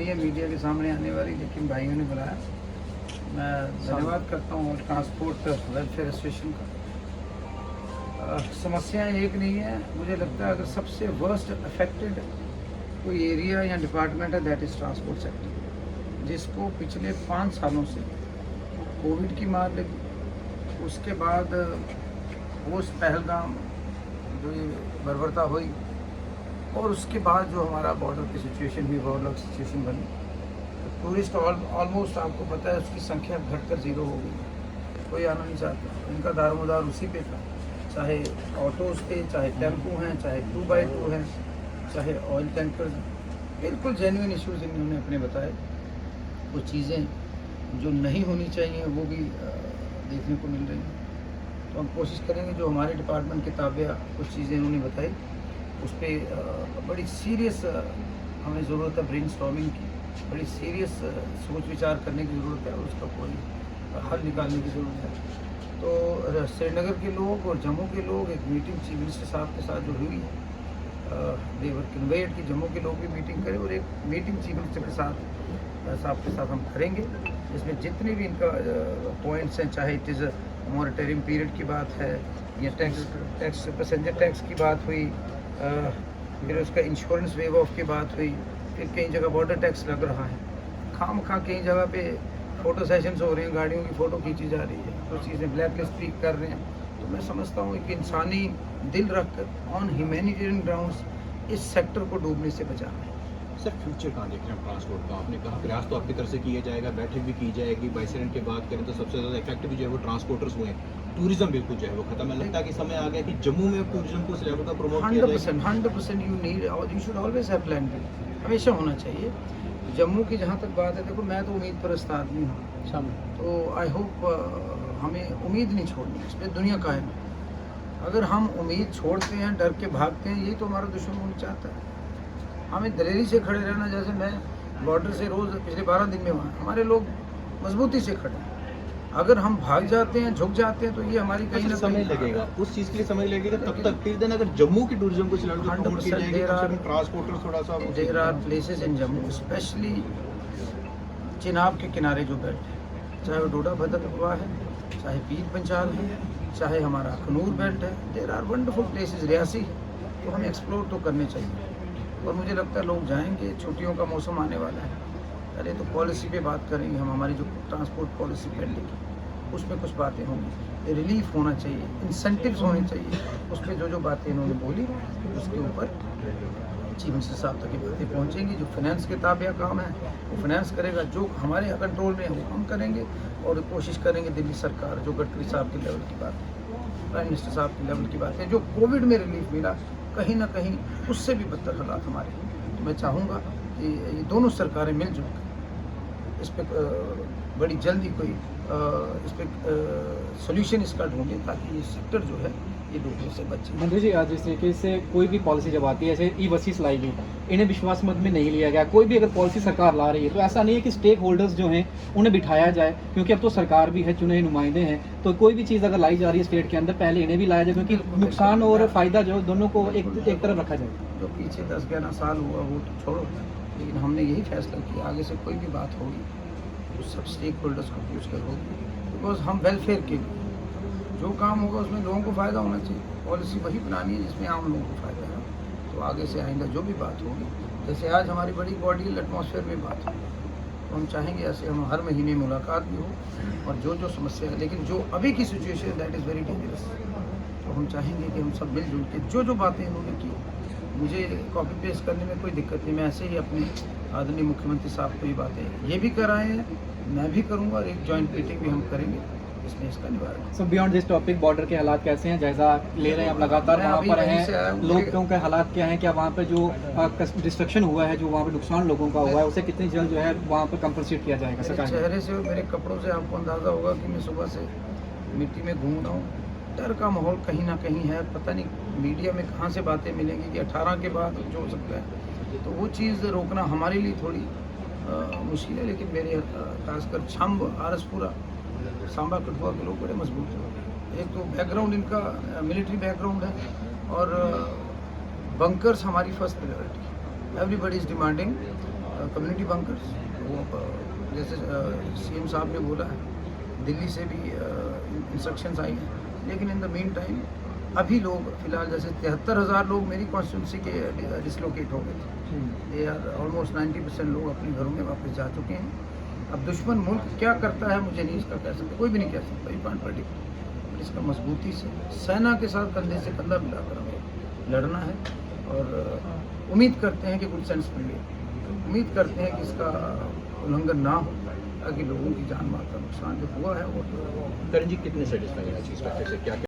नहीं है मीडिया के सामने आने वाली, लेकिन भाइयों ने बुलाया। मैं धन्यवाद करता हूँ ट्रांसपोर्ट वेलफेयर एसोसिएशन का। समस्याएं एक नहीं है, मुझे लगता है अगर सबसे वर्स्ट अफेक्टेड कोई एरिया या डिपार्टमेंट है दैट इज़ ट्रांसपोर्ट सेक्टर, जिसको पिछले 5 सालों से कोविड की मार लगी, उसके बाद पोस्ट पहलगाम जो ये बर्बरता हुई, और उसके बाद जो हमारा बॉर्डर की सिचुएशन हुई, वॉरलॉक सिचुएशन बनी, तो टूरिस्ट ऑलमोस्ट आपको पता है उसकी संख्या घटकर 0 हो गई। कोई आना नहीं चाहता, उनका दारोमदार उसी पे था, चाहे ऑटोज़ थे, चाहे टेम्पो हैं, चाहे 2x2 हैं, चाहे ऑयल टैंकर्स हैं। बिल्कुल जेन्युइन इश्यूज़ इन्होंने अपने बताए। वो चीज़ें जो नहीं होनी चाहिए वो भी देखने को मिल रही हैं। तो हम कोशिश करेंगे, जो हमारे डिपार्टमेंट के ताबिया कुछ चीज़ें इन्होंने बताई, उस पर बड़ी सीरियस हमें ज़रूरत है ब्रेनस्टॉर्मिंग की, बड़ी सीरियस सोच विचार करने की ज़रूरत है, और उसका कोई हल निकालने की ज़रूरत है। तो श्रीनगर के लोग और जम्मू के लोग एक मीटिंग चीफ मिनिस्टर साहब के साथ जो हुई है, देवर कन्वेड की जम्मू के लोग भी मीटिंग करें, और एक मीटिंग चीफ मिनिस्टर के साथ हम करेंगे, जिसमें जितने भी इनका पॉइंट्स हैं, चाहे इट इज़ मॉनिटरिंग पीरियड की बात है, या टैक्स पैसेंजर टैक्स की बात हुई, फिर उसका इंश्योरेंस वेव ऑफ की बात हुई, फिर कई जगह बॉर्डर टैक्स लग रहा है, खामखा कई जगह पे फ़ोटो सेशंस हो रहे हैं, गाड़ियों की फ़ोटो खींची जा रही है, तो चीज़ें ब्लैक लिस्ट भी कर रहे हैं। तो मैं समझता हूँ कि इंसानी दिल रखकर ऑन ह्यूमैनिटेरियन ग्राउंड्स इस सेक्टर को डूबने से बचाना है। सर फ्यूचर कहाँ देख रहे हैं ट्रांसपोर्ट का? आपने कहा प्रयास तो आपकी तरफ से किया जाएगा, बैठक भी की जाएगी। बाइसेरेंट की बात करें तो सबसे ज़्यादा इफेक्ट भी जो है वो ट्रांसपोर्टर्स हुए हैं, टूरिज्म बिल्कुल जो है वो खत्म है। लगता है कि समय आ गया कि जम्मू में टूरिज्म को इस लेवल का प्रमोट किया जाए। 100% you should always have plan B, हमेशा होना चाहिए। जम्मू की जहाँ तक बात है, देखो मैं तो उम्मीद परस्त आदमी हूँ, तो आई होप हमें उम्मीद नहीं छोड़नी, इस पर दुनिया कायम है। अगर हम उम्मीद छोड़ते हैं, डर के भागते हैं, यही तो हमारा दुश्मन होना चाहता है। हमें दलेरी से खड़े रहना, जैसे मैं बॉर्डर से रोज़ पिछले 12 दिन में वहाँ, हमारे लोग मजबूती से खड़े हैं। अगर हम भाग जाते हैं, झुक जाते हैं, तो ये हमारी कहीं ना समय लगेगा, उस चीज़ के लिए समय लगेगा। तब तक फिर देन अगर जम्मू की टूरिज्म को चलाने की प्रमोट किया जाएगा, ट्रांसपोर्टर थोड़ा सा there are places in Jammu, specially Chenab के किनारे जो बेल्ट है, चाहे वो डोडा भद्रवाह है, चाहे पीर पंचाल है, चाहे हमारा अखनूर बेल्ट है, there are wonderful places, Reasi है, तो हमें एक्सप्लोर तो करने चाहिए। और मुझे लगता है लोग जाएंगे, छुट्टियों का मौसम आने वाला है। अरे तो पॉलिसी पे बात करेंगे हम, हमारी जो ट्रांसपोर्ट पॉलिसी पहले की, उसमें कुछ बातें होंगी, रिलीफ होना चाहिए, इंसेंटिव्स होने चाहिए, उस पर जो बातें इन्होंने बोली उसके ऊपर चीफ मिनिस्टर साहब तक की बातें पहुँचेंगी। जो फाइनेंस के ताबिया काम है वो फाइनेंस करेगा, जो हमारे कंट्रोल में है वो हम करेंगे, और कोशिश करेंगे दिल्ली सरकार, जो गडकरी साहब के लेवल की बात है, प्राइम मिनिस्टर साहब के लेवल की बात है, जो कोविड में रिलीफ मिला, कहीं ना कहीं उससे भी बदतर हालात हमारे। तो मैं चाहूँगा कि ये दोनों सरकारें मिलजुल कर इस पर बड़ी जल्दी कोई इस पर सोल्यूशन इसका ढूंढे, ताकि ये सेक्टर जो है ये डूबने से बचे। मंत्री जी, आज जिस तरीके से कोई भी पॉलिसी जब आती है, जैसे ई बसेस लाई गई, इन्हें विश्वास मत में नहीं लिया गया। कोई भी अगर पॉलिसी सरकार ला रही है तो ऐसा नहीं है कि स्टेक होल्डर्स जो हैं उन्हें बिठाया जाए, क्योंकि अब तो सरकार भी है, चुने नुमाइंदे हैं, तो कोई भी चीज़ अगर लाई जा रही है स्टेट के अंदर, पहले इन्हें भी लाया जाए, क्योंकि नुकसान और फ़ायदा जो दोनों को एक तरफ रखा जाए। जो पीछे 10-11 साल हुआ वो तो छोड़ो, लेकिन हमने यही फैसला किया, आगे से कोई भी बात होगी तो सब स्टेक होल्डर्स को पूछ कर होगी, बिकॉज हम वेलफेयर के लिए जो काम होगा उसमें लोगों को फ़ायदा होना चाहिए। पॉलिसी वही बनानी है जिसमें आम लोगों को फ़ायदा है। तो आगे से आइंदा जो भी बात होगी, जैसे आज हमारी बड़ी कॉर्डियल एटमॉस्फेयर में बात होगी, तो हम चाहेंगे ऐसे हम हर महीने मुलाकात भी हो, और जो समस्या है, लेकिन जो अभी की situation that is very dangerous, तो हम चाहेंगे कि हम सब मिलजुल के जो बातें इन्होंने की, मुझे कॉपी पेस्ट करने में कोई दिक्कत नहीं, मैं ऐसे ही अपने आदरणीय मुख्यमंत्री साहब को ये बातें ये भी कराए हैं, मैं भी करूँगा, और एक जॉइंट मीटिंग भी हम करेंगे इसमें इसका निवारण। सो बियॉन्ड दिस टॉपिक, बॉर्डर के हालात कैसे हैं, जायजा ले रहे हैं आप लगातार, वहाँ पर हैं, लोगों के हालात क्या हैं, क्या वहाँ पर जो डिस्ट्रक्शन हुआ है, जो वहाँ पर नुकसान लोगों का हुआ है, उसे कितनी जल्द जो है वहाँ पर कंपनसेट किया जाएगा? मेरे चेहरे से और मेरे कपड़ों से आपको अंदाज़ा होगा कि मैं सुबह से मिट्टी में घूम रहा हूँ। डर का माहौल कहीं ना कहीं है, पता नहीं मीडिया में कहाँ से बातें मिलेंगी कि 18 के बाद जो हो सकता है, तो वो चीज़ रोकना हमारे लिए थोड़ी मुश्किल है। लेकिन मेरे खासकर छंब, आरसपुरा, सांबा, कठुआ के लोग बड़े मजबूत हैं। एक तो बैकग्राउंड इनका मिलिट्री बैकग्राउंड है, और बंकर्स हमारी first priority. Everybody is demanding community bunkers, वो जैसे सीएम साहब ने बोला है, दिल्ली से भी इंस्ट्रक्शंस आई हैं, लेकिन इन द मीन टाइम अभी लोग फिलहाल जैसे 73,000 लोग मेरी कॉन्स्टिट्यूंसी के डिसलोकेट हो गए थे। ये ऑलमोस्ट 90% लोग अपने घरों में वापस जा चुके हैं। अब दुश्मन मुल्क क्या करता है मुझे नहीं इसका कह सकता, कोई भी नहीं कह सकता, यू कांट प्रेडिक्ट। इसका मजबूती से सेना के साथ कंधे से कंधा मिलाकर हमें लड़ना है और उम्मीद करते हैं कि गुड सेंस मिले, उम्मीद करते हैं कि इसका उल्लंघन ना हो ताकि लोगों की जान माल का नुकसान जो हुआ है वो करण जी कितने सेटिस्फाई है चीज़ से क्या